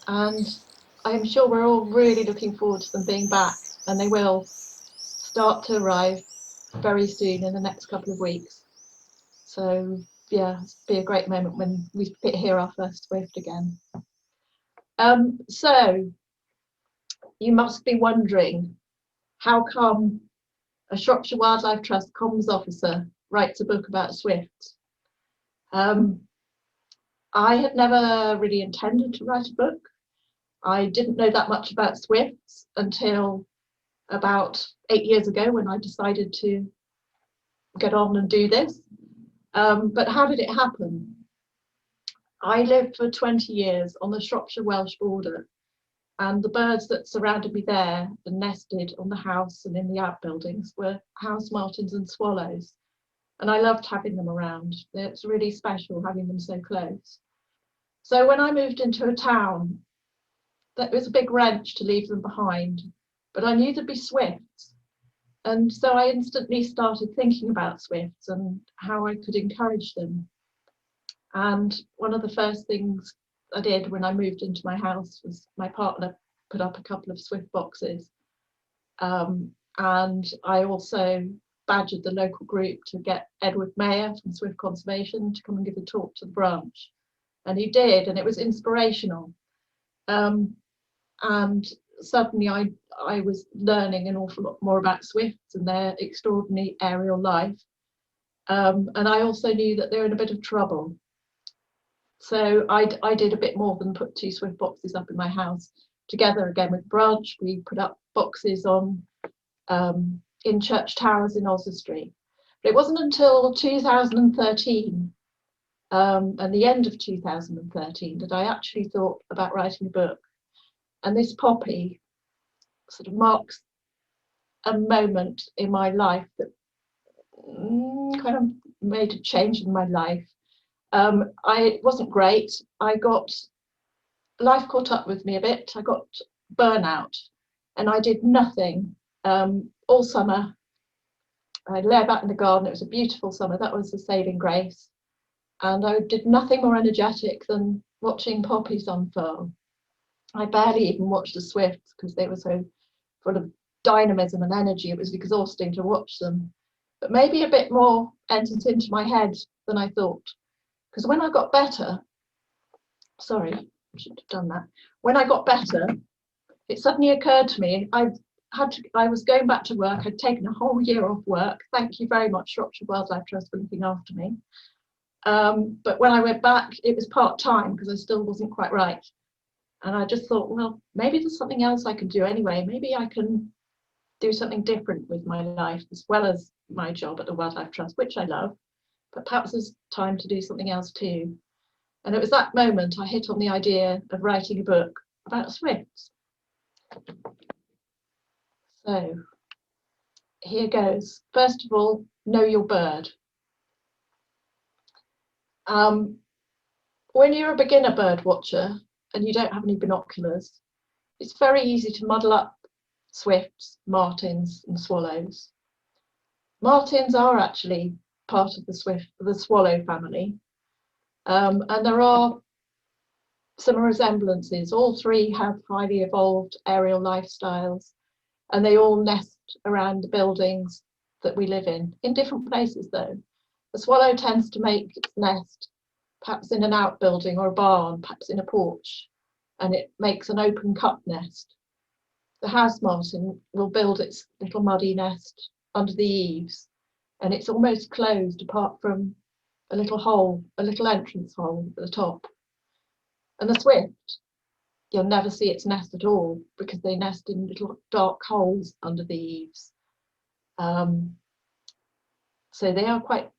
and I'm sure we're all really looking forward to them being back, and they will start to arrive very soon in the next couple of weeks. So yeah, it'll be a great moment when we hear our first Swift again. So you must be wondering, how come a Shropshire Wildlife Trust comms officer writes a book about swifts? I had never really intended to write a book. I didn't know that much about swifts until about 8 years ago, when I decided to get on and do this. But how did it happen? I lived for 20 years on the Shropshire-Welsh border, and the birds that surrounded me there and nested on the house and in the outbuildings were house martins and swallows. And I loved having them around. It's really special having them so close. So when I moved into a town, that was a big wrench to leave them behind, but I knew there'd be swifts. And so I instantly started thinking about swifts and how I could encourage them. And one of the first things I did when I moved into my house was my partner put up a couple of swift boxes. And I also badgered the local group to get Edward Mayer from Swift Conservation to come and give a talk to the branch. And he did, and it was inspirational. And suddenly I was learning an awful lot more about swifts and their extraordinary aerial life. And I also knew that they're in a bit of trouble. So I did a bit more than put 2 swift boxes up in my house. Together again with branch, we put up boxes on in church towers in Oswestry. But it wasn't until 2013 and the end of 2013 that I actually thought about writing a book. And this poppy sort of marks a moment in my life that kind of made a change in my life. It wasn't great. Life caught up with me a bit. I got burnout and I did nothing all summer. I lay about in the garden. It was a beautiful summer. That was the saving grace. And I did nothing more energetic than watching poppies unfurl. I barely even watched the swifts because they were so full of dynamism and energy. It was exhausting to watch them. But maybe a bit more entered into my head than I thought. Because when I got better, sorry, I shouldn't have done that. When I got better, it suddenly occurred to me, I was going back to work. I'd taken a whole year off work. Thank you very much, Shropshire Wildlife Trust, for looking after me. But when I went back, it was part-time because I still wasn't quite right. And I just thought, well, maybe there's something else I can do anyway. Maybe I can do something different with my life as well as my job at the Wildlife Trust, which I love, but perhaps there's time to do something else too. And it was that moment I hit on the idea of writing a book about swifts. So here goes. First of all, know your bird. When you're a beginner bird watcher and you don't have any binoculars, it's very easy to muddle up swifts, martins and swallows. Martins are actually part of the swallow family, and there are some resemblances. All 3 have highly evolved aerial lifestyles, and they all nest around the buildings that we live in different places though. The swallow tends to make its nest perhaps in an outbuilding or a barn, perhaps in a porch, and it makes an open cup nest. The house martin will build its little muddy nest under the eaves, and it's almost closed apart from a little hole, a little entrance hole at the top. And the swift, you'll never see its nest at all because they nest in little dark holes under the eaves. So they're quite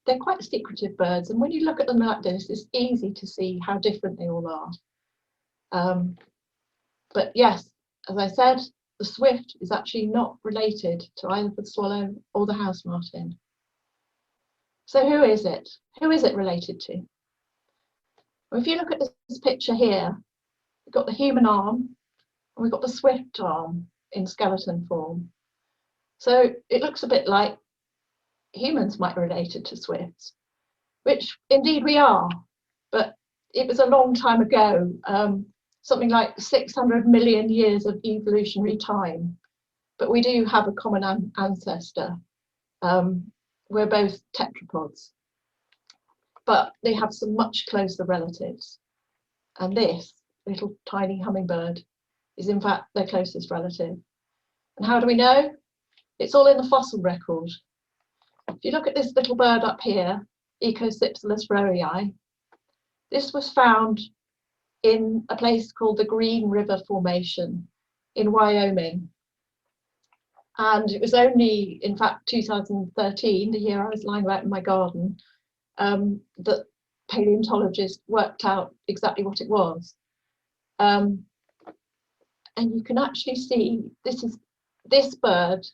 secretive birds, and when you look at them like this, it's easy to see how different they all are. But yes, as I said, the swift is actually not related to either the swallow or the house martin. So who is it? Who is it related to? Well, if you look at this picture here, we've got the human arm and we've got the swift arm in skeleton form. So it looks a bit like humans might be related to swifts, which indeed we are, but it was a long time ago. something like 600 million years of evolutionary time. But we do have a common ancestor. We're both tetrapods, but they have some much closer relatives. And this little tiny hummingbird is in fact their closest relative. And how do we know? It's all in the fossil record. If you look at this little bird up here, Ecosipsilus rowii, this was found in a place called the Green River Formation in Wyoming. And it was only, in fact, 2013, the year I was lying about in my garden, that paleontologists worked out exactly what it was. And you can actually see this bird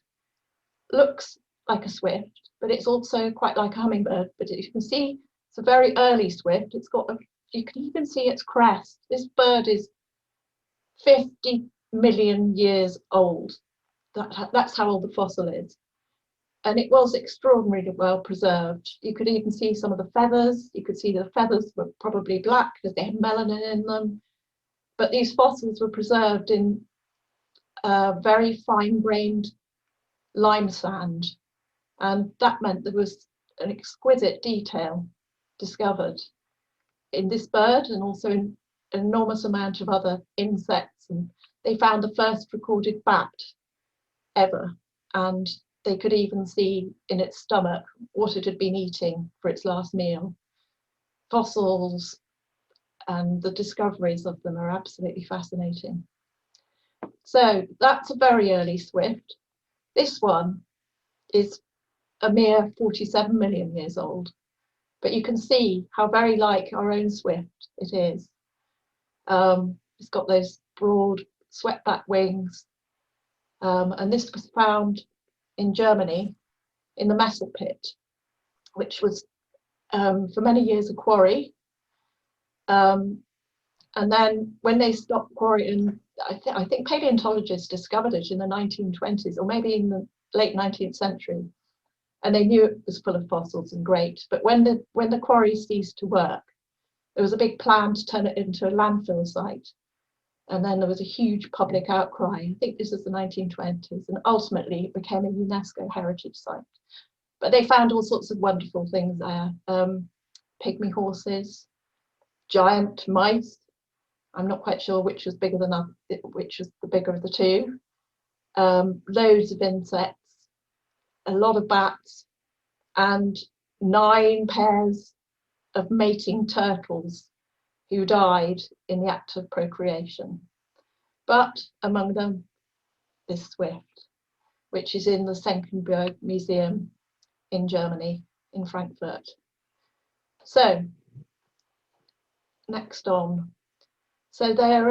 looks like a swift, but it's also quite like a hummingbird. But you can see it's a very early swift. It's got you can even see its crest. This bird is 50 million years old. That's how old the fossil is. And it was extraordinarily well preserved. You could even see some of the feathers. You could see the feathers were probably black because they had melanin in them. But these fossils were preserved in very fine-grained lime sand. And that meant there was an exquisite detail discovered in this bird and also in an enormous amount of other insects. And they found the first recorded bat ever. And they could even see in its stomach what it had been eating for its last meal. Fossils and the discoveries of them are absolutely fascinating. So that's a very early swift. This one is a mere 47 million years old, but you can see how very like our own swift it is. It's got those broad swept-back wings, and this was found in Germany in the Messel pit, which was for many years a quarry. And then when they stopped quarrying, I think paleontologists discovered it in the 1920s or maybe in the late 19th century, and they knew it was full of fossils and great. But when the quarry ceased to work, there was a big plan to turn it into a landfill site. And then there was a huge public outcry. I think this is the 1920s, and ultimately it became a UNESCO heritage site. But they found all sorts of wonderful things there. Pygmy horses, giant mice. I'm not quite sure which was bigger than which was the bigger of the two. Loads of insects, a lot of bats, and 9 pairs of mating turtles who died in the act of procreation. But among them, this swift, which is in the Senckenberg Museum in Germany, in Frankfurt. So, next on. So their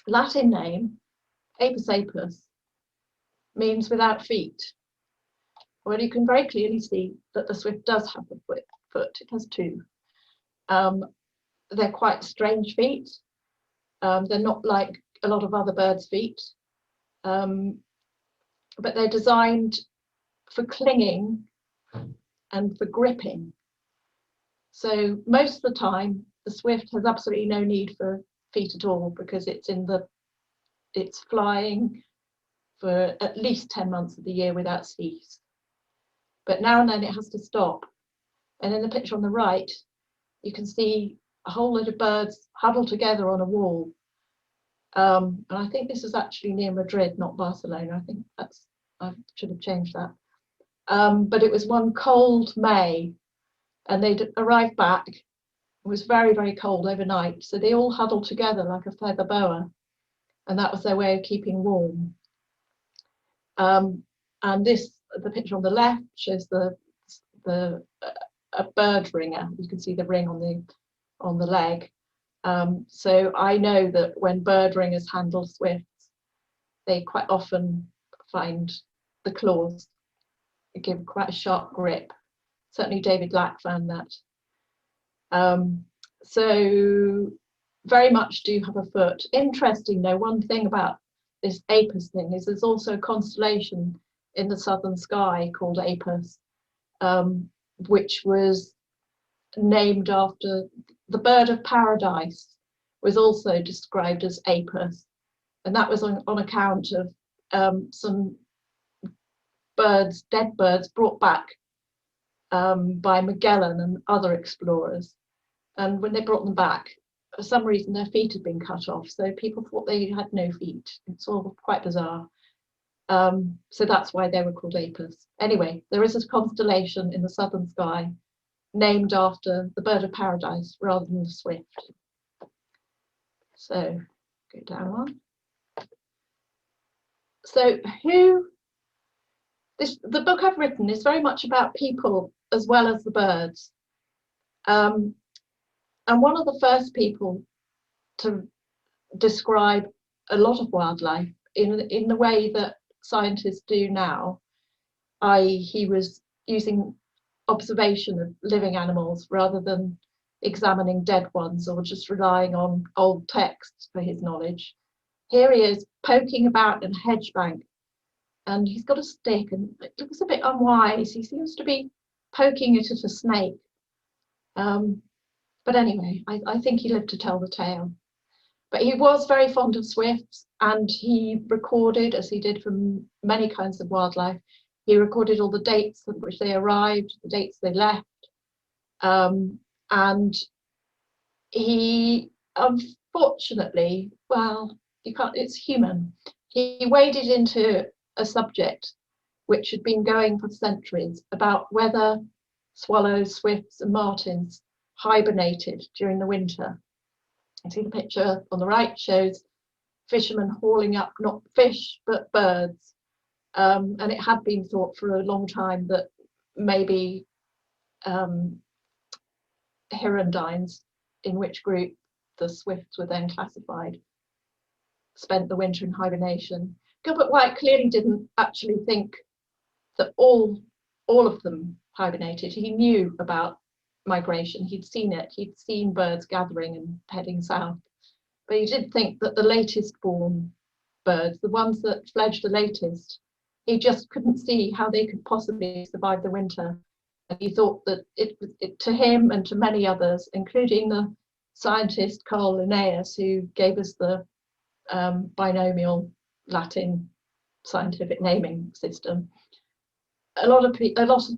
Latin name, Apus apus, means without feet. Well, you can very clearly see that the swift does have a foot. It has 2. They're quite strange feet. They're not like a lot of other birds' feet, but they're designed for clinging and for gripping. So most of the time, the swift has absolutely no need for feet at all because it's flying for at least 10 months of the year without cease. But now and then it has to stop. And in the picture on the right, you can see a whole lot of birds huddled together on a wall. And I think this is actually near Madrid, not Barcelona. I think I should have changed that. But it was one cold May, and they'd arrived back. It was very, very cold overnight. So they all huddled together like a feather boa. And that was their way of keeping warm. And the picture on the left shows a bird ringer. You can see the ring on the leg. So I know that when bird ringers handle swifts, they quite often find the claws give quite a sharp grip. Certainly David Lack found that. So very much do have a foot. Interesting though, one thing about this Apus thing is there's also a constellation in the southern sky called Apus, which was named after the bird of paradise, was also described as apus, and that was on account of some birds, dead birds, brought back by Magellan and other explorers. And when they brought them back, for some reason their feet had been cut off, so people thought they had no feet. It's all quite bizarre. So that's why they were called apus. Anyway, there is a constellation in the southern sky named after the bird of paradise rather than the swift. So go down one. So the book I've written is very much about people as well as the birds. And one of the first people to describe a lot of wildlife in the way that scientists do now, i.e. he was using observation of living animals rather than examining dead ones or just relying on old texts for his knowledge. Here he is poking about in a hedge bank, and he's got a stick, and it looks a bit unwise. He seems to be poking it at a snake. But anyway, I think he lived to tell the tale. But he was very fond of swifts, and he recorded, as he did from many kinds of wildlife, he recorded all the dates at which they arrived, the dates they left. And he, unfortunately, well, you can't, it's human. He waded into a subject which had been going for centuries about whether swallows, swifts and martins hibernated during the winter. You see the picture on the right shows fishermen hauling up not fish but birds, and it had been thought for a long time that maybe hirundines, in which group the swifts were then classified, spent the winter in hibernation. Gilbert White clearly didn't actually think that all of them hibernated. He knew about migration, he'd seen it, he'd seen birds gathering and heading south, but he did think that the latest born birds, the ones that fledged the latest, he just couldn't see how they could possibly survive the winter. And he thought that it to him and to many others, including the scientist Carl Linnaeus, who gave us the binomial Latin scientific naming system, a lot of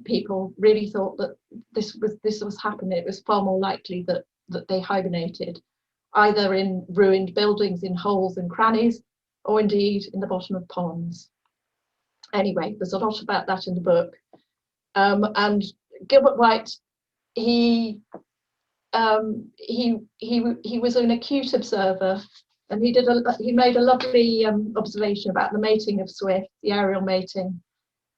people really thought that this was happening. It was far more likely that they hibernated, either in ruined buildings, in holes and crannies, or indeed in the bottom of ponds. Anyway, there's a lot about that in the book. And Gilbert White, he was an acute observer, and he made a lovely observation about the mating of swifts, the aerial mating.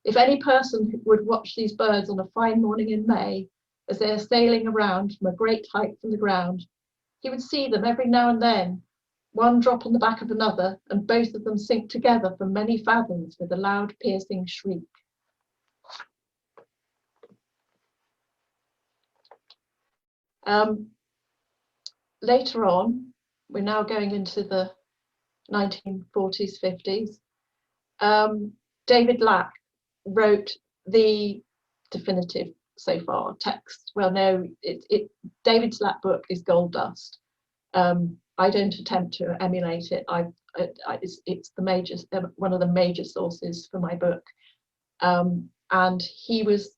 If any person would watch these birds on a fine morning in May as they are sailing around from a great height from the ground, he would see them every now and then, one drop on the back of another, and both of them sink together for many fathoms with a loud piercing shriek. Later on, we're now going into the 1940s, 50s, David Lack wrote the definitive, so far, text. Well, no, David Lack's book is gold dust. I don't attempt to emulate it. It's the major, one of the major sources for my book. And he was,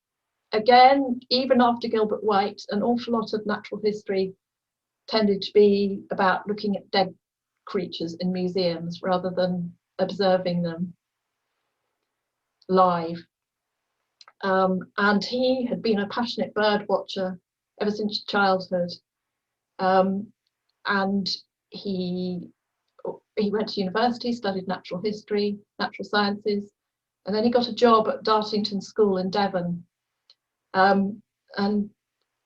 again, even after Gilbert White, an awful lot of natural history tended to be about looking at dead creatures in museums rather than observing them live. And he had been a passionate bird watcher ever since childhood. And he went to university, studied natural history, natural sciences, and then he got a job at Dartington School in Devon. And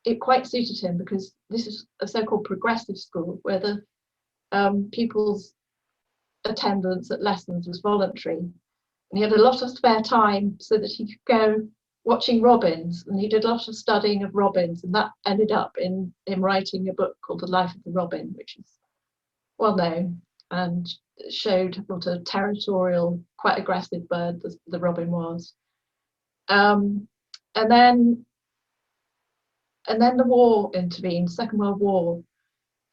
it quite suited him because this is a so-called progressive school where the pupils' attendance at lessons was voluntary. And he had a lot of spare time so that he could go watching robins, and he did a lot of studying of robins, and that ended up in him writing a book called The Life of the Robin, which is well known and showed what a territorial, quite aggressive bird the robin was. And then the war intervened, Second World War,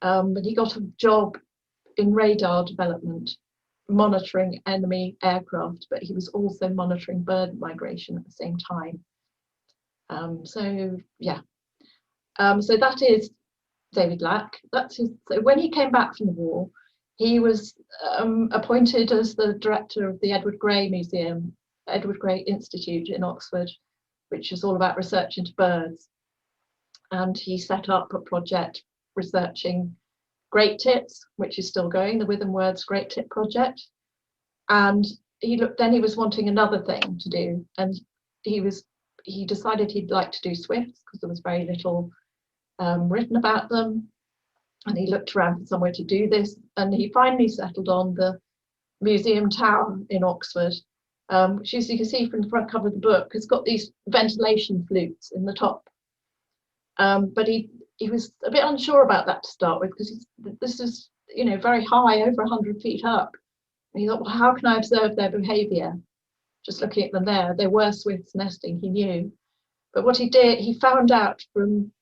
But he got a job in radar development, monitoring enemy aircraft, but he was also monitoring bird migration at the same time. So yeah, so that is David Lack. That's his. So when he came back from the war, he was appointed as the director of the Edward Gray Museum, Edward Gray Institute in Oxford, which is all about research into birds. And he set up a project researching great tits, which is still going, the With and Words Great Tit Project. And then he was wanting another thing to do, and he decided he'd like to do swifts because there was very little written about them, and he looked around for somewhere to do this, and he finally settled on the Museum Tower in Oxford, which, as you can see from the front cover of the book, has got these ventilation flutes in the top. But he was a bit unsure about that to start with, because this is, you know, very high, over 100 feet up. And he thought, well, how can I observe their behaviour? Just looking at them there, there were swifts nesting, he knew. But what he did, he found out from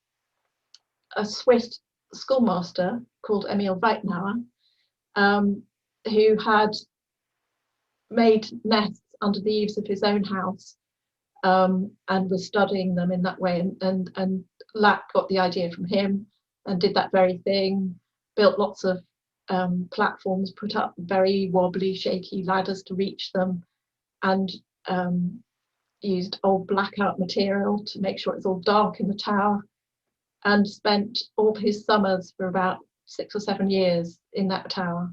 a Swiss schoolmaster called Emil Weitnauer, who had made nests under the eaves of his own house, and was studying them in that way. And Lack got the idea from him and did that very thing, built lots of platforms, put up very wobbly, shaky ladders to reach them, and used old blackout material to make sure it's all dark in the tower, and spent all his summers for about 6 or 7 years in that tower,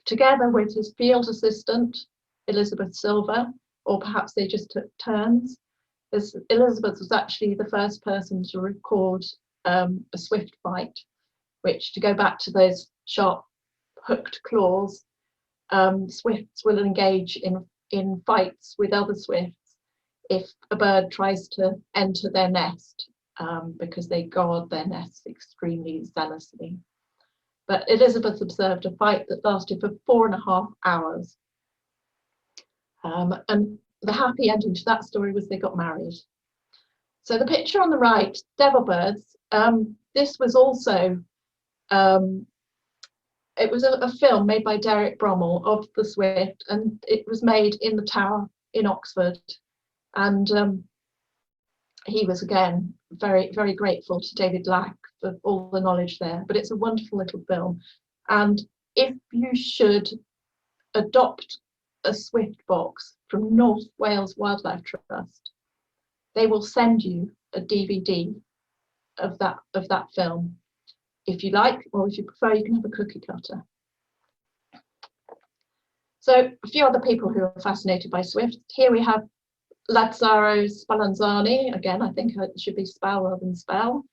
together with his field assistant, Elizabeth Silver, or perhaps they just took turns. Elizabeth was actually the first person to record a swift fight, which, to go back to those sharp hooked claws, swifts will engage in fights with other swifts if a bird tries to enter their nest, because they guard their nests extremely zealously. But Elizabeth observed a fight that lasted for 4.5 hours. And the happy ending to that story was they got married. So the picture on the right, devil birds, this was also, it was a film made by Derek Brommel of the swift, and it was made in the tower in Oxford. And he was, again, very, very grateful to David Lack for all the knowledge there. But it's a wonderful little film. And if you should adopt a swift box from North Wales Wildlife Trust, they will send you a DVD of that film. If you like, or if you prefer, you can have a cookie cutter. So a few other people who are fascinated by swifts. Here we have Lazzaro Spallanzani. Again, I think it should be spell rather than spell.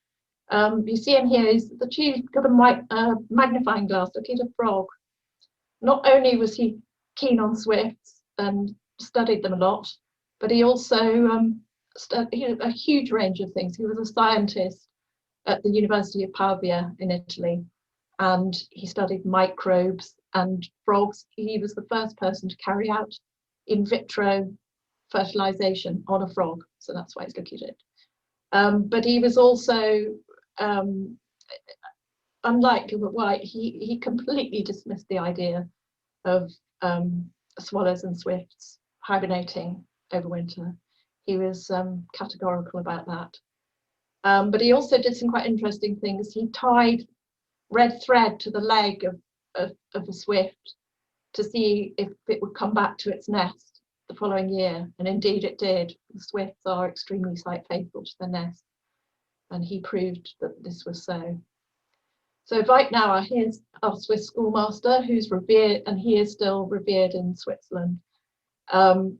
You see him here, the chief got a magnifying glass looking at a frog. Not only was he keen on swifts and studied them a lot, but he also studied a huge range of things. He was a scientist at the University of Pavia in Italy, and he studied microbes and frogs. He was the first person to carry out in vitro fertilization on a frog, so that's why he's looking at it. But he was also, unlike Gilbert White, he completely dismissed the idea of swallows and swifts hibernating over winter. He was categorical about that. But he also did some quite interesting things. He tied red thread to the leg of a swift to see if it would come back to its nest the following year, and indeed it did. The swifts are extremely site faithful to their nest, and he proved that this was so. So Weitnauer, here's our Swiss schoolmaster who's revered, and he is still revered in Switzerland. And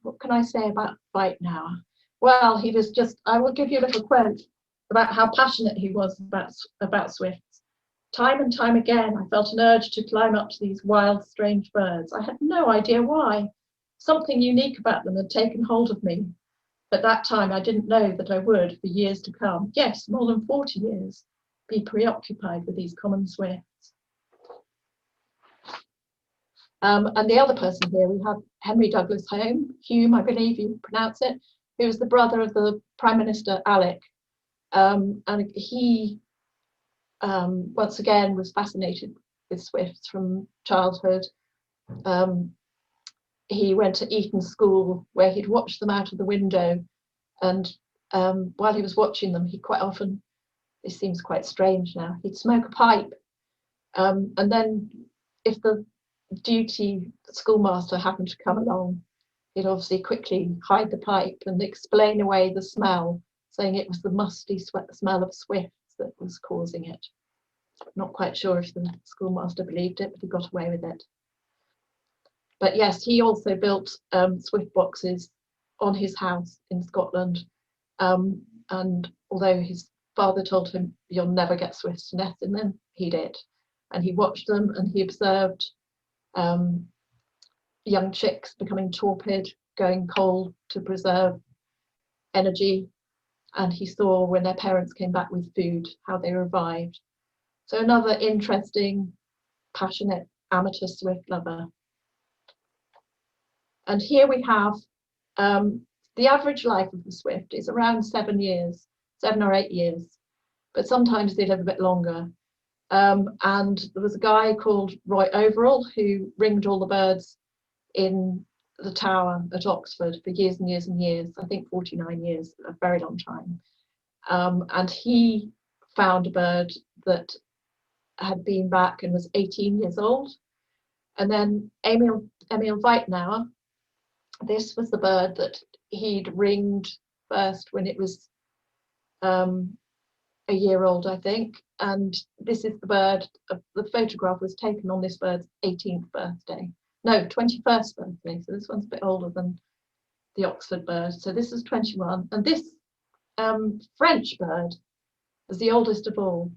what can I say about Weitnauer? Well, he was just, I will give you a little quote about how passionate he was about swifts. Time and time again, I felt an urge to climb up to these wild, strange birds. I had no idea why. Something unique about them had taken hold of me. At that time, I didn't know that I would, for years to come, yes, more than 40 years, be preoccupied with these common swifts. And the other person here, we have Henry Douglas Hume, I believe you pronounce it, who was the brother of the Prime Minister Alec. And he once again was fascinated with swifts from childhood. He went to Eton School, where he'd watch them out of the window, and while he was watching them, he quite often, this seems quite strange now, he'd smoke a pipe, and then if the duty schoolmaster happened to come along, he'd obviously quickly hide the pipe and explain away the smell, saying it was the musty smell of swifts that was causing it. Not quite sure if the schoolmaster believed it, but he got away with it. But yes, he also built swift boxes on his house in Scotland. And although his father told him, "You'll never get swifts to nest in them," he did. And he watched them and he observed young chicks becoming torpid, going cold to preserve energy. And he saw when their parents came back with food, how they revived. So another interesting, passionate amateur swift lover. And here we have the average life of the swift is around 7 years, 7 or 8 years, but sometimes they live a bit longer. And there was a guy called Roy Overall who ringed all the birds in the tower at Oxford for years and years and years, I think 49 years, a very long time. And he found a bird that had been back and was 18 years old. And then Emil Weitnauer, this was the bird that he'd ringed first when it was a year old, I think. And this is the bird, the photograph was taken on this bird's 18th birthday. No, 21st birthday. So this one's a bit older than the Oxford bird. So this is 21. And this French bird is the oldest of all.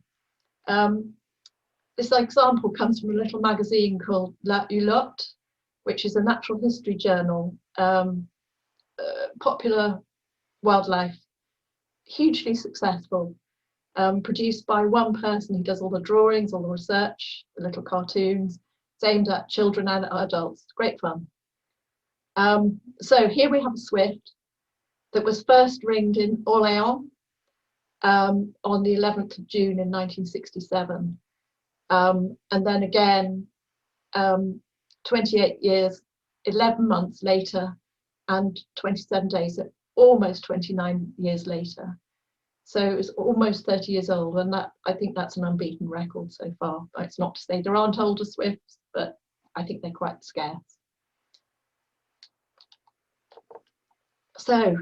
This example comes from a little magazine called La Hulotte, which is a natural history journal, popular wildlife, hugely successful, produced by one person who does all the drawings, all the research, the little cartoons. It's aimed at children and adults. Great fun. So here we have a swift that was first ringed in Orléans on the 11th of June in 1967. And then again, 28 years, 11 months later, and 27 days, so almost 29 years later. So it was almost 30 years old, and that, I think that's an unbeaten record so far. It's not to say there aren't older swifts, but I think they're quite scarce. So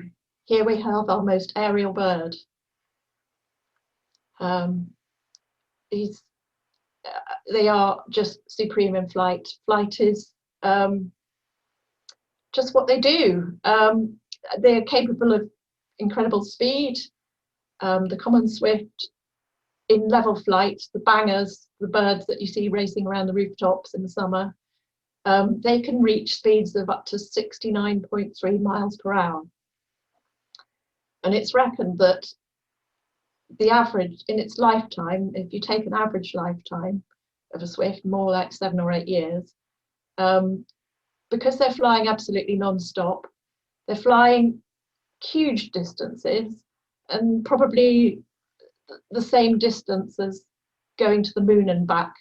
here we have our most aerial bird. They are just supreme in flight. Flight is just what they do. They're capable of incredible speed. The common swift in level flight, the bangers, the birds that you see racing around the rooftops in the summer, they can reach speeds of up to 69.3 miles per hour. And it's reckoned that the average in its lifetime, if you take an average lifetime of a swift, more like 7 or 8 years, because they're flying absolutely non-stop, they're flying huge distances, and probably the same distance as going to the moon and back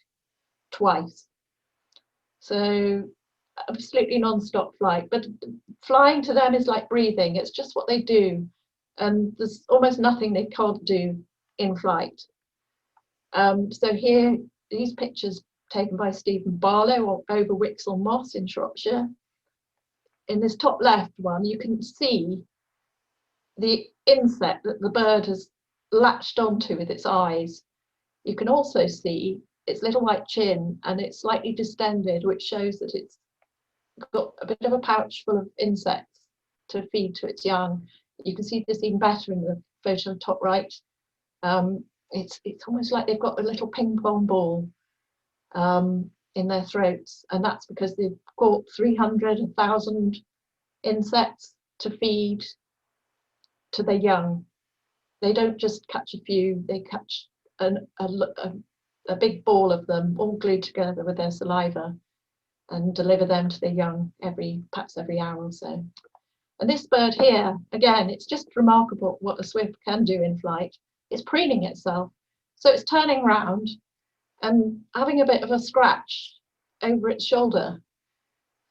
twice. So absolutely non-stop flight, but flying to them is like breathing. It's just what they do, and there's almost nothing they can't do in flight. So here, these pictures taken by Stephen Barlow over Wixell Moss in Shropshire. In this top left one, you can see the insect that the bird has latched onto with its eyes. You can also see its little white chin, and it's slightly distended, which shows that it's got a bit of a pouch full of insects to feed to its young. You can see this even better in the photo on top right. It's almost like they've got a little ping pong ball in their throats, and that's because they've caught 300, 1,000 insects to feed to their young. They don't just catch a few, they catch a big ball of them all glued together with their saliva and deliver them to their young perhaps every hour or so. And this bird here, again, it's just remarkable what a swift can do in flight. it's preening itself. So it's turning round and having a bit of a scratch over its shoulder.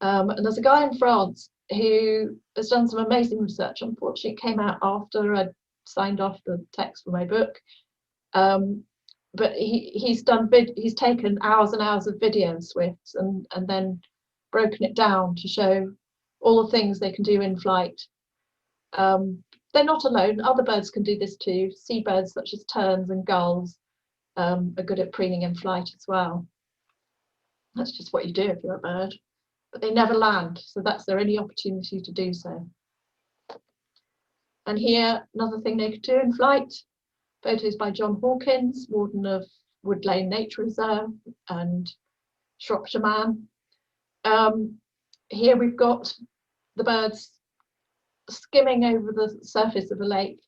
And there's a guy in France who has done some amazing research. Unfortunately, it came out after I'd signed off the text for my book. But he's taken hours and hours of video of swifts and then broken it down to show all the things they can do in flight. They're not alone. Other birds can do this too. Seabirds such as terns and gulls are good at preening in flight as well. That's just what you do if you're a bird. But they never land, so that's their only opportunity to do so. And here, another thing they could do in flight. Photos by John Hawkins, Warden of Wood Lane Nature Reserve and Shropshire man. Here we've got the birds skimming over the surface of a lake,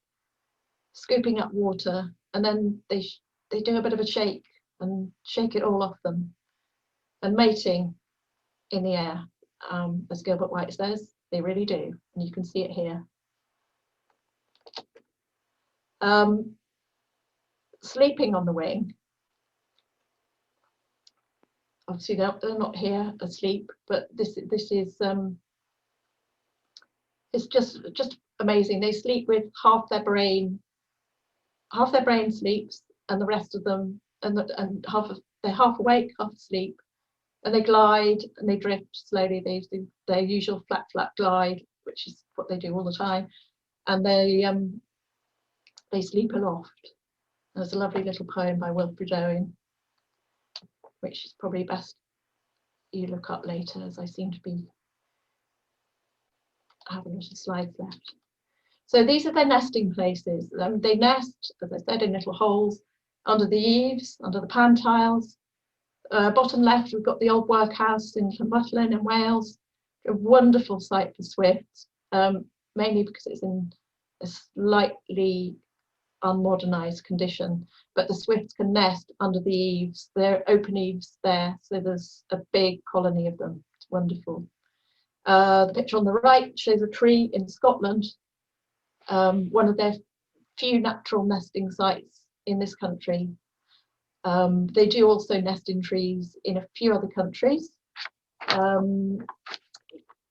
scooping up water, and then they do a bit of a shake and shake it all off them, and mating in the air. As Gilbert White says, they really do, and you can see it here. Sleeping on the wing. Obviously they're not here asleep, but this is it's just amazing. They sleep with half their brain sleeps, and the rest of them and they're half awake, half asleep, and they glide and they drift slowly. They do their usual flat glide, which is what they do all the time, and they sleep aloft. There's a lovely little poem by Wilfred Owen, which is probably best you look up later, as I seem to be having a little slides left. So these are their nesting places. They nest, as I said, in little holes under the eaves, under the pan tiles. Bottom left, we've got the old workhouse in Llanfyllin in Wales, a wonderful site for swifts, mainly because it's in a slightly unmodernized condition, but the swifts can nest under the eaves. They're open eaves there, so there's a big colony of them. It's wonderful. The picture on the right shows a tree in Scotland, one of their few natural nesting sites in this country. They do also nest in trees in a few other countries.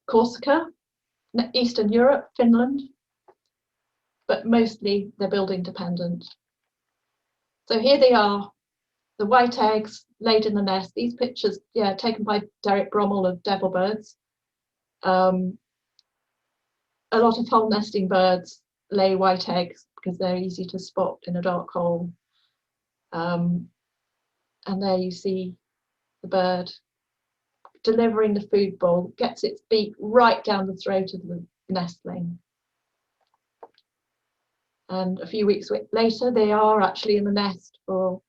Corsica, Eastern Europe, Finland, but mostly they're building dependent. So here they are, the white eggs laid in the nest. These pictures, taken by Derek Brommel of Devil Birds. A lot of hole nesting birds lay white eggs because they're easy to spot in a dark hole. And there you see the bird delivering the food bowl, gets its beak right down the throat of the nestling. And a few weeks later, they are actually in the nest for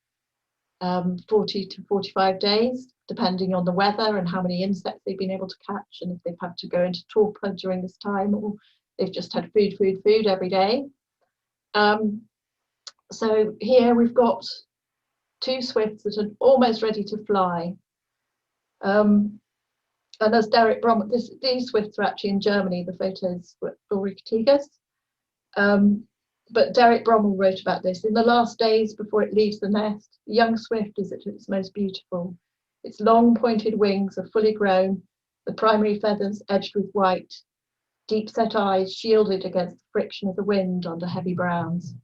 40 to 45 days, depending on the weather and how many insects they've been able to catch, and if they've had to go into torpor during this time, or they've just had food every day. So here we've got two swifts that are almost ready to fly. And as Derek Brommel, these swifts are actually in Germany, the photos were Ulrike Tigers. But Derek Brommel wrote about this. In the last days before it leaves the nest, the young swift is at its most beautiful. Its long pointed wings are fully grown, the primary feathers edged with white, deep set eyes shielded against the friction of the wind under heavy browns.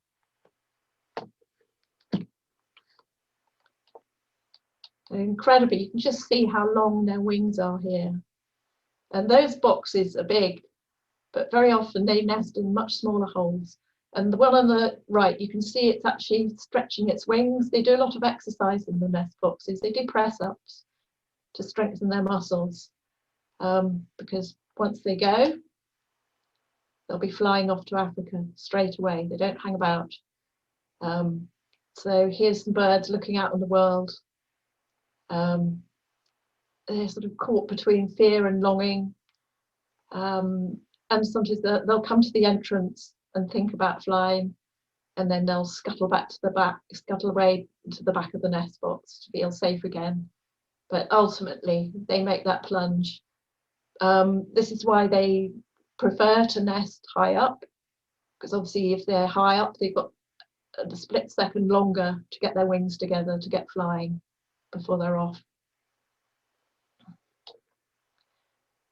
Incredibly, you can just see how long their wings are here. And those boxes are big, but very often they nest in much smaller holes. And the one on the right, you can see it's actually stretching its wings. They do a lot of exercise in the nest boxes. They do press ups to strengthen their muscles, because once they go, they'll be flying off to Africa straight away. They don't hang about. So here's some birds looking out on the world. They're sort of caught between fear and longing. And sometimes they'll come to the entrance and think about flying, and then they'll scuttle away to the back of the nest box to feel safe again. But ultimately, they make that plunge. This is why they prefer to nest high up, because obviously if they're high up, they've got a split second longer to get their wings together to get flying before they're off.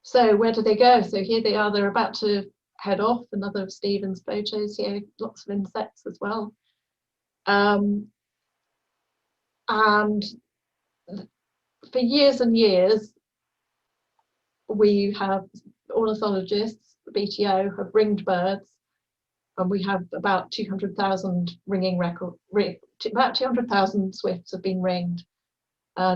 So where do they go? So here they are, they're about to head off. Another of Stephen's photos here, lots of insects as well. And for years and years, we have ornithologists, the BTO, have ringed birds, and we have about 200,000 ringing record. About 200,000 swifts have been ringed.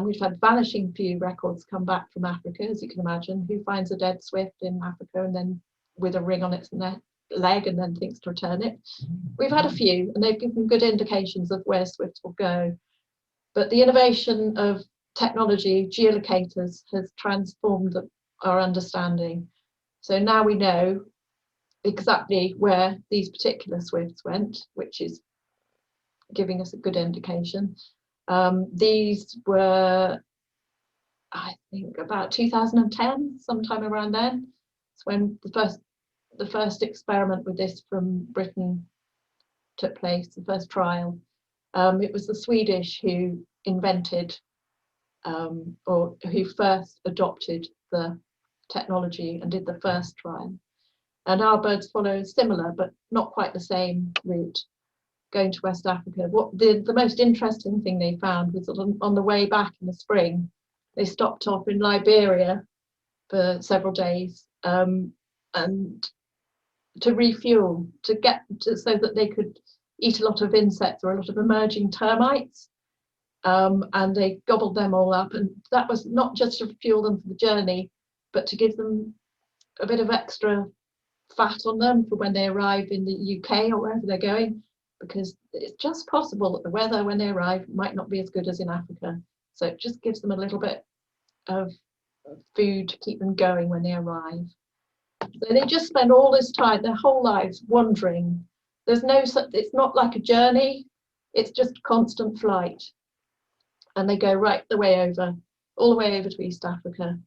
We've had vanishing few records come back from Africa, as you can imagine. Who finds a dead swift in Africa and then with a ring on its leg and then thinks to return it? We've had a few, and they've given good indications of where swifts will go. But the innovation of technology, geolocators, has transformed our understanding. So now we know exactly where these particular swifts went, which is giving us a good indication. These were, I think, about 2010, sometime around then. It's when the first experiment with this from Britain took place, the first trial. It was the Swedish who invented or who first adopted the technology and did the first trial. And our birds follow similar, but not quite the same route, going to West Africa. What the most interesting thing they found was that on the way back in the spring, they stopped off in Liberia for several days and to refuel, so that they could eat a lot of insects or a lot of emerging termites. And they gobbled them all up, and that was not just to fuel them for the journey, but to give them a bit of extra fat on them for when they arrive in the UK or wherever they're going, because it's just possible that the weather when they arrive might not be as good as in Africa. So it just gives them a little bit of food to keep them going when they arrive. So they just spend all this time, their whole lives, wandering. There's no, it's not like a journey, it's just constant flight. And they go right the way over, all the way over to East Africa.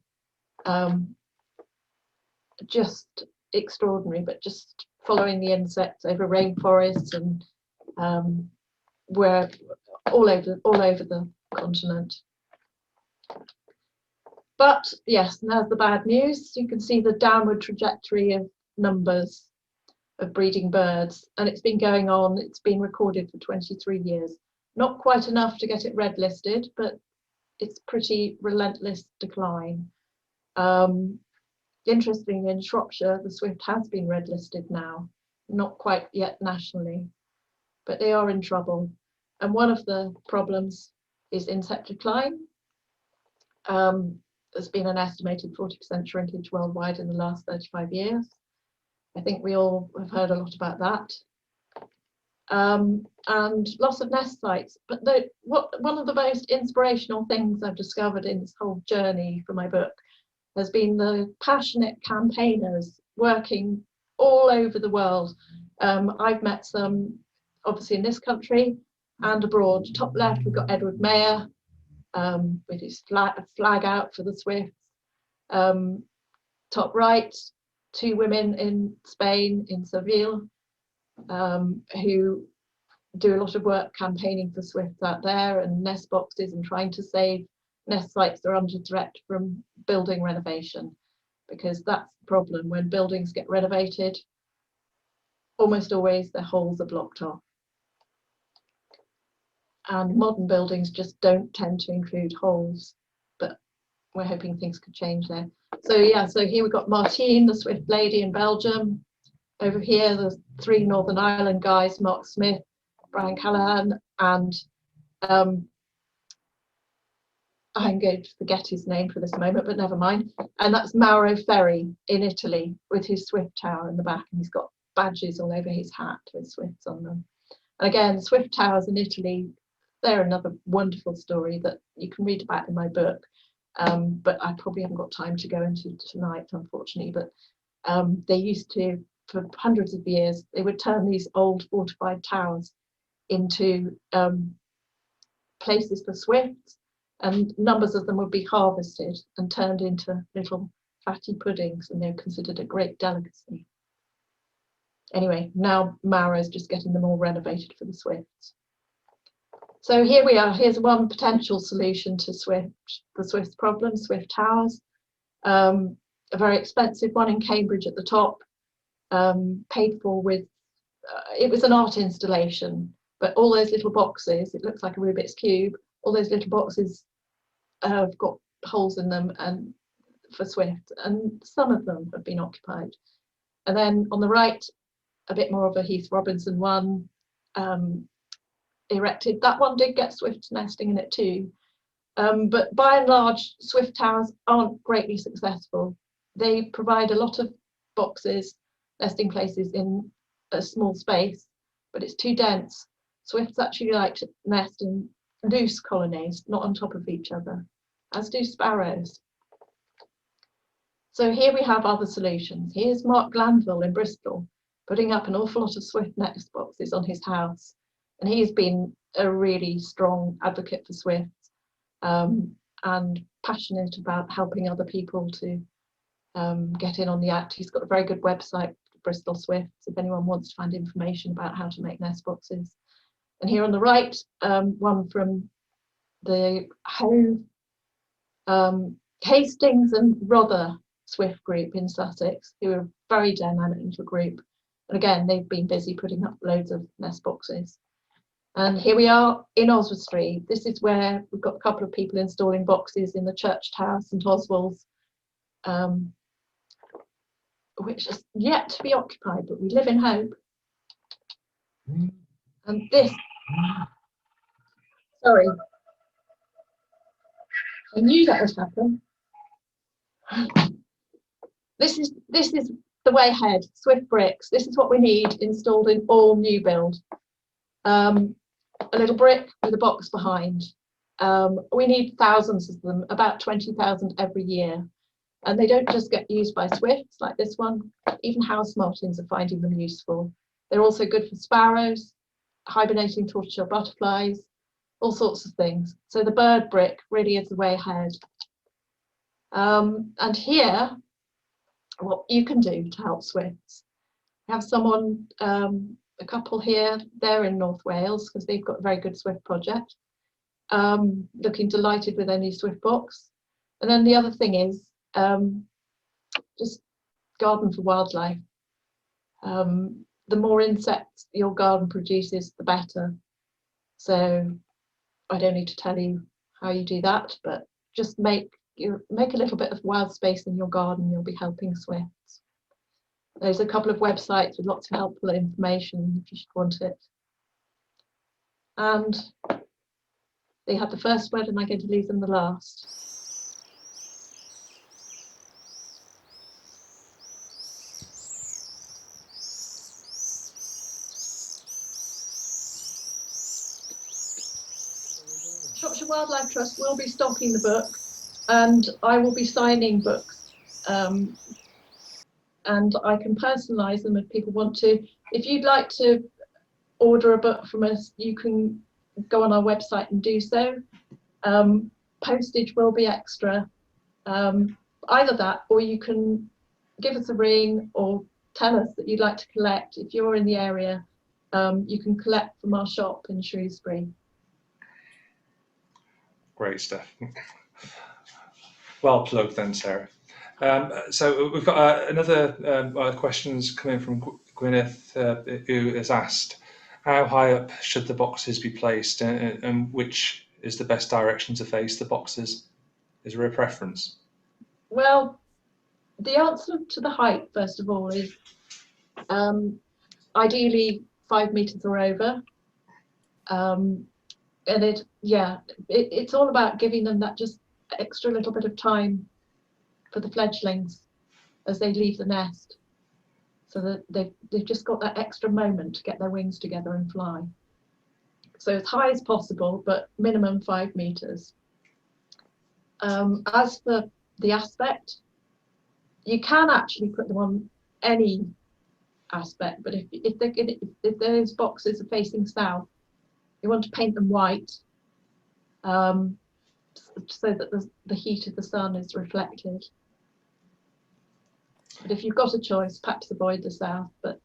Just extraordinary, but just following the insects over rainforests and we're all over the continent. But yes, now's the bad news. You can see the downward trajectory of numbers of breeding birds, and it's been going on. It's been recorded for 23 years. Not quite enough to get it red listed, but it's pretty relentless decline. Interestingly, in Shropshire, the swift has been red listed now, not quite yet nationally, but they are in trouble. And one of the problems is insect decline. There's been an estimated 40% shrinkage worldwide in the last 35 years. I think we all have heard a lot about that. And loss of nest sites. But one of the most inspirational things I've discovered in this whole journey for my book has been the passionate campaigners working all over the world. I've met some, obviously, in this country and abroad. Top left, we've got Edward Mayer with his flag out for the swifts. Top right, two women in Spain, in Seville, who do a lot of work campaigning for swifts out there and nest boxes and trying to save nest sites that are under threat from building renovation, because that's the problem. When buildings get renovated, almost always their holes are blocked off. And modern buildings just don't tend to include holes, but we're hoping things could change there. So yeah, so here we've got Martine, the swift lady in Belgium. Over here, the three Northern Ireland guys, Mark Smith, Brian Callahan, and I'm going to forget his name for this moment, but never mind. And that's Mauro Ferri in Italy with his swift tower in the back, and he's got badges all over his hat with swifts on them. And again, swift towers in Italy, they're another wonderful story that you can read about in my book, but I probably haven't got time to go into tonight, unfortunately. But they used to, for hundreds of years, they would turn these old fortified towers into places for swifts, and numbers of them would be harvested and turned into little fatty puddings, and they're considered a great delicacy. Anyway, now Mara's just getting them all renovated for the swifts. So here we are. Here's one potential solution to the Swift problem, Swift Towers. A very expensive one in Cambridge at the top, paid for with, it was an art installation, but all those little boxes, it looks like a Rubik's Cube, all those little boxes have got holes in them and for Swift, and some of them have been occupied. And then on the right, a bit more of a Heath Robinson one, erected. That one did get Swift nesting in it too. But by and large, Swift towers aren't greatly successful. They provide a lot of boxes, nesting places in a small space, but it's too dense. Swifts actually like to nest in loose colonies, not on top of each other, as do sparrows. So here we have other solutions. Here's Mark Glanville in Bristol, putting up an awful lot of Swift nest boxes on his house. And he's been a really strong advocate for swifts, and passionate about helping other people to get in on the act. He's got a very good website, Bristol Swifts, if anyone wants to find information about how to make nest boxes. And here on the right, one from the Hove, Hastings and Rother Swift group in Sussex, who are a very dynamic little group. And again, they've been busy putting up loads of nest boxes. And here we are in Oswestry. This is where we've got a couple of people installing boxes in the church tower, St Oswald's, which is yet to be occupied, but we live in hope. And this, sorry, I knew that would happen. This is the way ahead. Swift bricks. This is what we need installed in all new build. A little brick with a box behind. We need thousands of them, about 20,000 every year. And they don't just get used by swifts like this one. Even house martins are finding them useful. They're also good for sparrows, hibernating tortoiseshell butterflies, all sorts of things. So the bird brick really is the way ahead. And here, what you can do to help swifts. We have someone, a couple here, they're in North Wales because they've got a very good Swift project, looking delighted with their new Swift box. And then the other thing is just garden for wildlife. The more insects your garden produces, the better. So I don't need to tell you how you do that, but just make a little bit of wild space in your garden, you'll be helping swifts. There's a couple of websites with lots of helpful information if you should want it. And they had the first word and I'm going to leave them the last. Shropshire Wildlife Trust will be stocking the book, and I will be signing books. And I can personalise them if people want to. If you'd like to order a book from us, you can go on our website and do so. Postage will be extra. Either that, or you can give us a ring or tell us that you'd like to collect. If you're in the area, you can collect from our shop in Shrewsbury. Great stuff. Well plugged then, Sarah. So we've got another questions coming from Gwyneth, who has asked, how high up should the boxes be placed, and which is the best direction to face the boxes? Is there a preference? Well, the answer to the height, first of all, is ideally 5 meters or over. And it's all about giving them that just extra little bit of time for the fledglings as they leave the nest, so that they've just got that extra moment to get their wings together and fly. So as high as possible, but minimum 5 meters. As for the aspect, you can actually put them on any aspect, but if those boxes are facing south, you want to paint them white, so that the heat of the sun is reflected. But if you've got a choice, perhaps avoid the south, but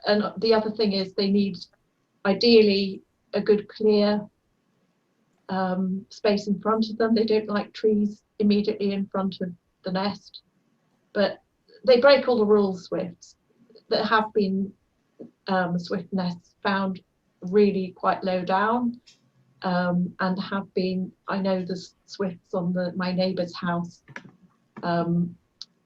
and the other thing is they need ideally a good clear space in front of them. They don't like trees immediately in front of the nest, but they break all the rules, swifts. There have been swift nests found really quite low down, and have been, I know there's swifts on my neighbour's house, and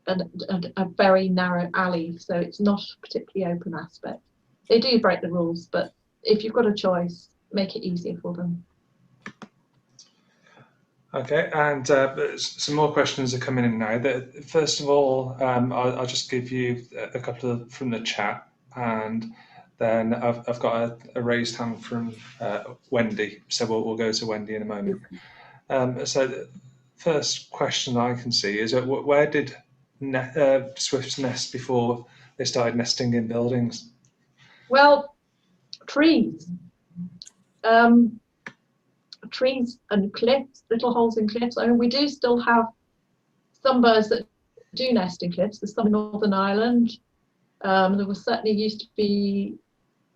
a very narrow alley, so it's not a particularly open aspect. They do break the rules, but if you've got a choice, make it easier for them. Okay, and some more questions are coming in now. First of all, I'll just give you a couple from the chat, and then I've got a raised hand from Wendy, so we'll go to Wendy in a moment. So the first question I can see is, where did swifts nest before they started nesting in buildings? Well, trees. Trees and cliffs, little holes in cliffs. I mean, we do still have some birds that do nest in cliffs. There's some in Northern Ireland. There was certainly used to be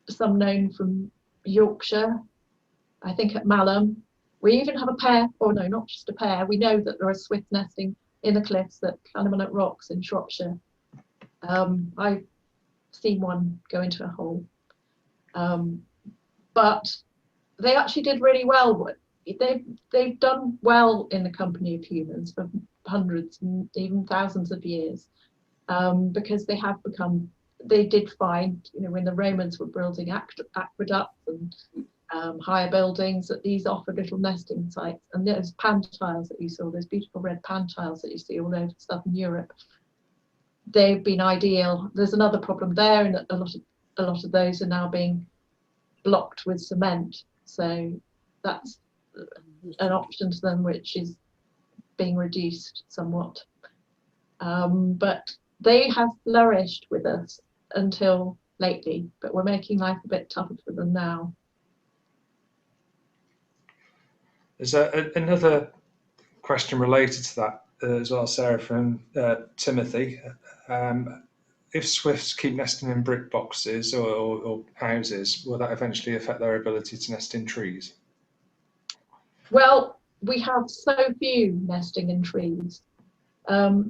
some known from Yorkshire, I think at Malham. We even have a pair, or no, not just a pair. We know that there are swifts nesting in the cliffs at Clannamannock Rocks in Shropshire. I've seen one go into a hole. But they actually did really well. They've done well in the company of humans for hundreds and even thousands of years, because they did find, when the Romans were building aqueducts and higher buildings, that these offered little nesting sites. And those pantiles that you saw, those beautiful red pantiles that you see all over southern Europe, they've been ideal. There's another problem there, and a lot of those are now being blocked with cement. So that's an option to them, which is being reduced somewhat. But they have flourished with us until lately, but we're making life a bit tougher for them now. There's another question related to that as well, Sarah, from Timothy. If swifts keep nesting in brick boxes or houses, will that eventually affect their ability to nest in trees? Well, we have so few nesting in trees. I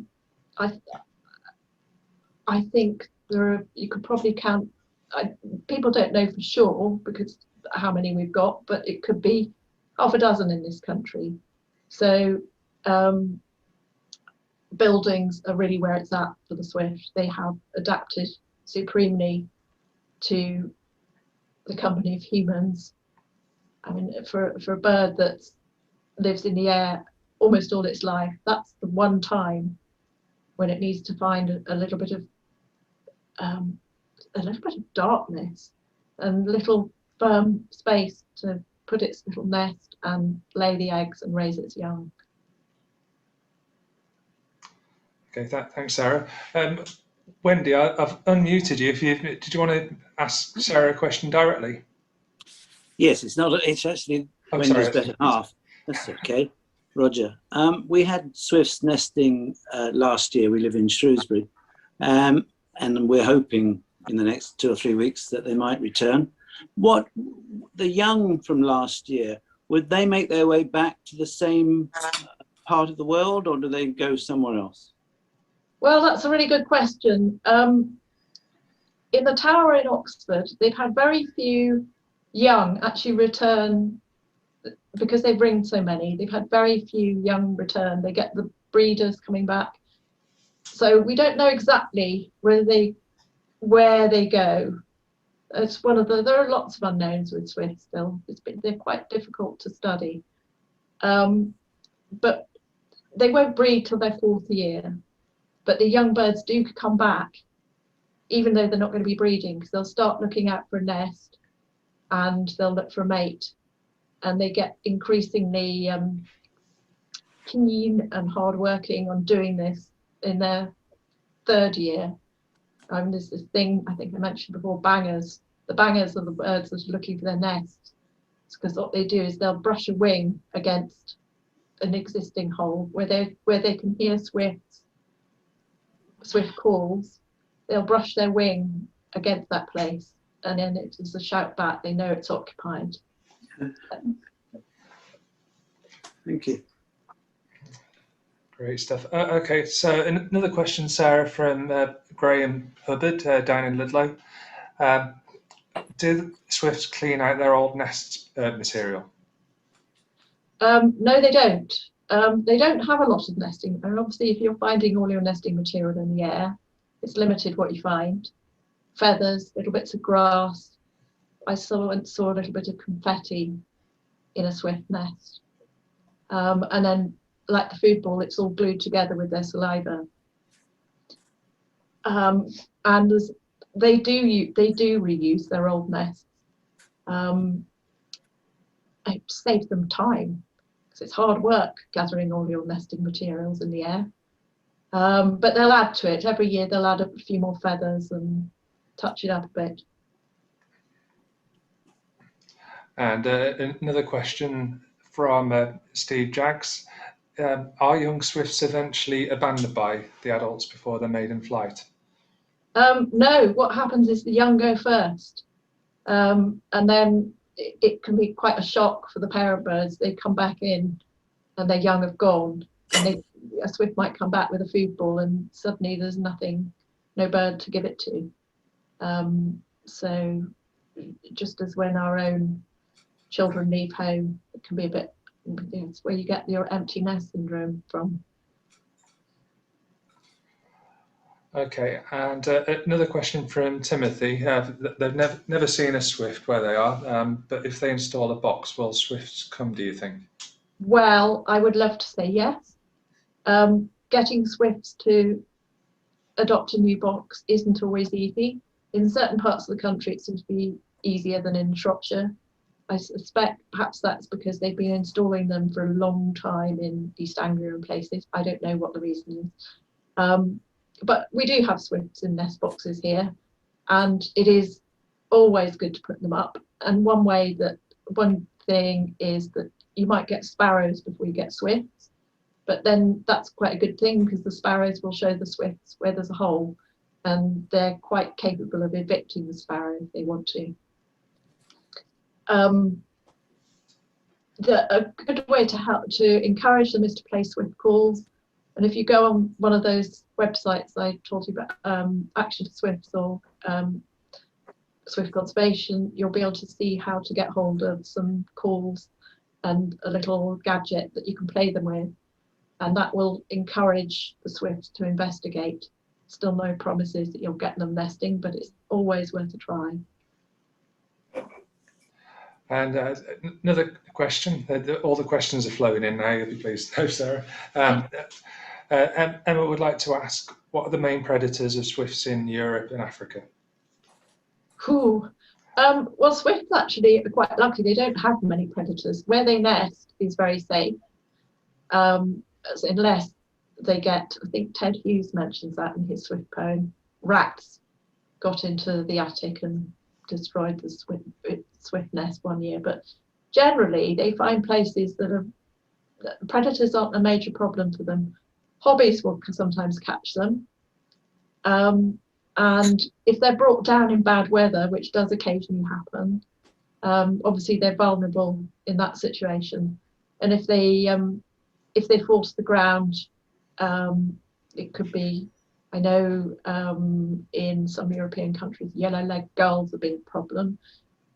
think you could probably count. People don't know for sure because how many we've got, but it could be half a dozen in this country. So buildings are really where it's at for the swift. They have adapted supremely to the company of humans. I mean, for a bird that lives in the air almost all its life, that's the one time when it needs to find a little bit of darkness and little firm space to put its little nest and lay the eggs and raise its young. Okay, thanks, Sarah. Wendy, I've unmuted you. Did you want to ask Sarah a question directly? Yes, it's actually Wendy's better half. That's okay. Roger. We had swifts nesting last year. We live in Shrewsbury, and we're hoping in the next 2 or 3 weeks that they might return. What the young from last year, would they make their way back to the same part of the world, or do they go somewhere else? Well, that's a really good question. In the tower in Oxford, they've had very few young actually return because they bring so many. They've had very few young return. They get the breeders coming back. So we don't know exactly where they go. It's there are lots of unknowns with swifts still. They're quite difficult to study. But they won't breed till their 4th year. But the young birds do come back, even though they're not going to be breeding, because they'll start looking out for a nest and they'll look for a mate. And they get increasingly keen and hardworking on doing this in their 3rd year. There's this thing I think I mentioned before, bangers. The bangers are the birds that are looking for their nests, because what they do is they'll brush a wing against an existing hole where they can hear swift calls. They'll brush their wing against that place, and then it is a shout back. They know it's occupied. Thank you. Great stuff. Okay, so another question, Sarah, from Graham Hubbard down in Ludlow. Do swifts clean out their old nest material? No, they don't. They don't have a lot of nesting. And obviously, if you're finding all your nesting material in the air, it's limited what you find. Feathers, little bits of grass. I saw a little bit of confetti in a swift nest. And then, like the food ball, it's all glued together with their saliva. And they do reuse their old nests. It saves them time, because it's hard work gathering all your nesting materials in the air. But they'll add to it. Every year they'll add a few more feathers and touch it up a bit. And another question from Steve Jaggs. Are young swifts eventually abandoned by the adults before they're made in flight? No, what happens is the young go first. And then it can be quite a shock for the parent birds. They come back in and their young have gone. And a swift might come back with a food ball and suddenly there's nothing, no bird to give it to. So just as when our own children leave home, it can be a bit, it's where you get your empty nest syndrome from. Okay, and another question from Timothy. They've never seen a swift where they are, but if they install a box, will swifts come, do you think? Well, I would love to say yes. Getting swifts to adopt a new box isn't always easy. In certain parts of the country, it seems to be easier than in Shropshire. I suspect perhaps that's because they've been installing them for a long time in East Anglia and places. I don't know what the reason is. But we do have swifts in nest boxes here, and it is always good to put them up. And one thing is that you might get sparrows before you get swifts, but then that's quite a good thing, because the sparrows will show the swifts where there's a hole, and they're quite capable of evicting the sparrow if they want to. A good way to encourage them is to play swift calls. And if you go on one of those websites I told you about, Action for Swifts or Swift Conservation, you'll be able to see how to get hold of some calls and a little gadget that you can play them with. And that will encourage the swifts to investigate. Still no promises that you'll get them nesting, but it's always worth a try. And another question, all the questions are flowing in now, you'll be pleased to know, Sarah. Emma would like to ask, what are the main predators of swifts in Europe and Africa? Well, swifts actually are quite lucky. They don't have many predators. Where they nest is very safe, unless they get, I think Ted Hughes mentions that in his swift poem, rats got into the attic and destroyed the swift nest one year. But generally, they find places that predators aren't a major problem for them. Hobbies will sometimes catch them. And if they're brought down in bad weather, which does occasionally happen, obviously they're vulnerable in that situation. And if they fall to the ground, it could be, I know in some European countries, yellow-legged gulls are a big problem.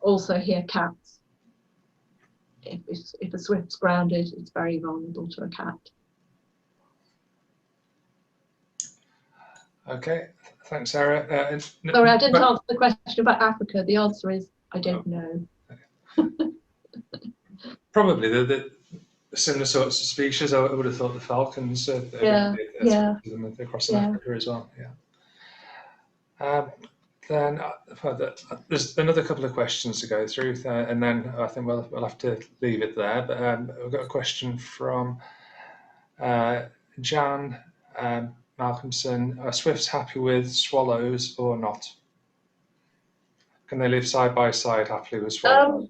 Also here, cats. If a swift's grounded, it's very vulnerable to a cat. Okay, thanks, Sarah. Sorry, I didn't answer the question about Africa. The answer is I don't know. Probably the similar sorts of species. I would have thought the falcons. Yeah. Across Africa as well. Yeah. Then there's another couple of questions to go through, and then I think we'll have to leave it there. But we've got a question from Jan Malcolmson. Are swifts happy with swallows or not? Can they live side by side happily with swallows?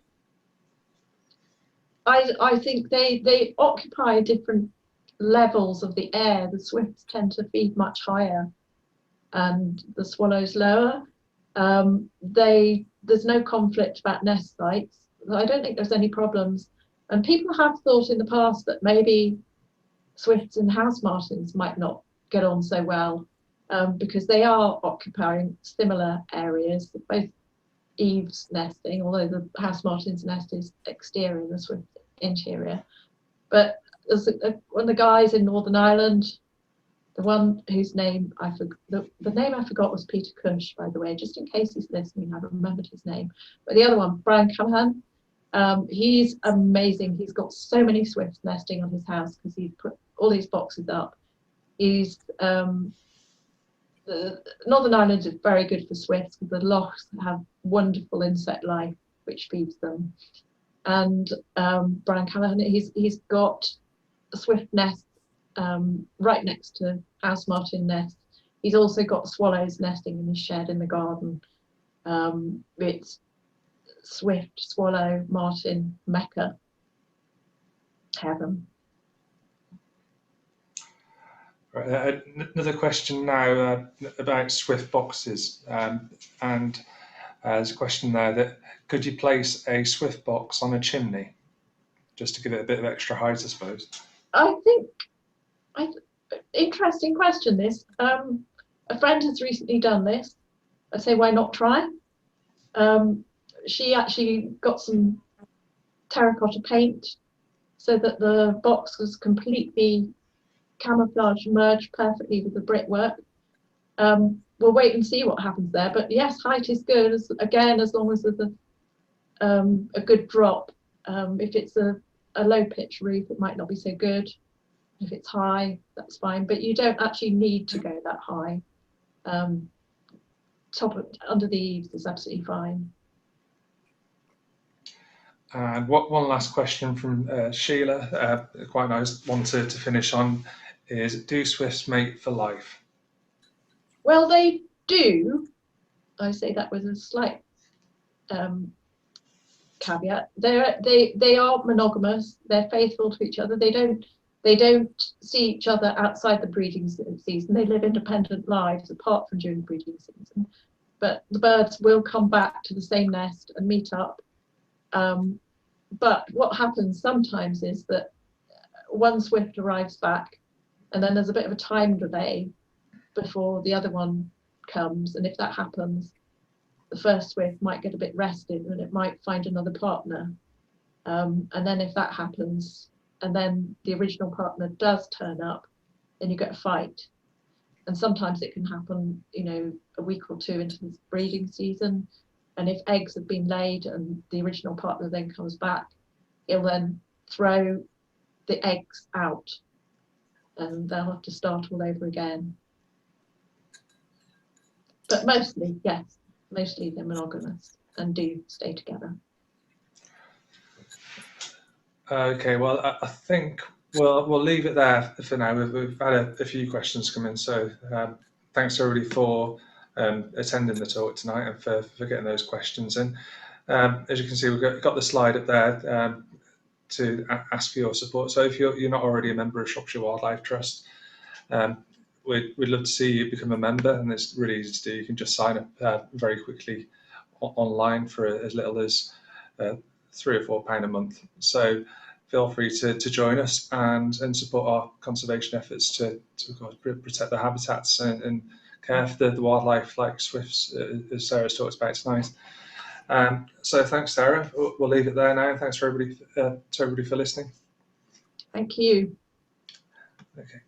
I think they occupy different levels of the air. The swifts tend to feed much higher and the swallows lower. There's no conflict about nest sites. I don't think there's any problems. And people have thought in the past that maybe swifts and house martins might not get on so well, because they are occupying similar areas, both eaves nesting, although the house martin's nest is exterior, the swift interior. But there's one of the guys in Northern Ireland, the one whose name I forgot, the name I forgot was Peter Cush, by the way, just in case he's listening, I remembered his name. But the other one, Brian Callahan, he's amazing. He's got so many swifts nesting on his house because he's put all these boxes up. He's the Northern Ireland is very good for swifts because the lochs have wonderful insect life which feeds them. And Brian Callahan, he's got a swift nest right next to house martin nest. He's also got swallows nesting in his shed in the garden. It's swift, swallow, martin, mecca, heaven. Right, another question now about swift boxes, and there's a question there that could you place a swift box on a chimney just to give it a bit of extra height, I suppose? I think, interesting question this. A friend has recently done this. I say, why not try? She actually got some terracotta paint so that the box was completely camouflage, merged perfectly with the brickwork. We'll wait and see what happens there, but yes, height is good, again, as long as there's a good drop. If it's a low pitch roof, it might not be so good. If it's high, that's fine, but you don't actually need to go that high. Under the eaves is absolutely fine. And one last question from Sheila, quite a nice one to finish on, is do swifts mate for life? Well, they do. I say that with a slight caveat. They are monogamous. They're faithful to each other. They don't see each other outside the breeding season. They live independent lives apart from during the breeding season. But the birds will come back to the same nest and meet up. But what happens sometimes is that one swift arrives back, and then there's a bit of a time delay before the other one comes. And if that happens, the first swift might get a bit rested and it might find another partner. And then if that happens, and then the original partner does turn up, then you get a fight. And sometimes it can happen, a week or two into the breeding season. And if eggs have been laid and the original partner then comes back, he'll then throw the eggs out and they'll have to start all over again. But mostly, yes, mostly they're monogamous and do stay together. Okay, well, I think we'll leave it there for now. We've had a few questions come in, so thanks everybody for attending the talk tonight and for getting those questions in. As you can see, we've got the slide up there to ask for your support. So if you're not already a member of Shropshire Wildlife Trust, we'd love to see you become a member, and it's really easy to do. You can just sign up very quickly online for as little as £3 or £4 a month. So feel free to join us and support our conservation efforts to protect the habitats and care for the wildlife like swifts, as Sarah's talked about tonight. So thanks, Sarah. We'll leave it there now. Thanks for everybody for listening. Thank you. Okay.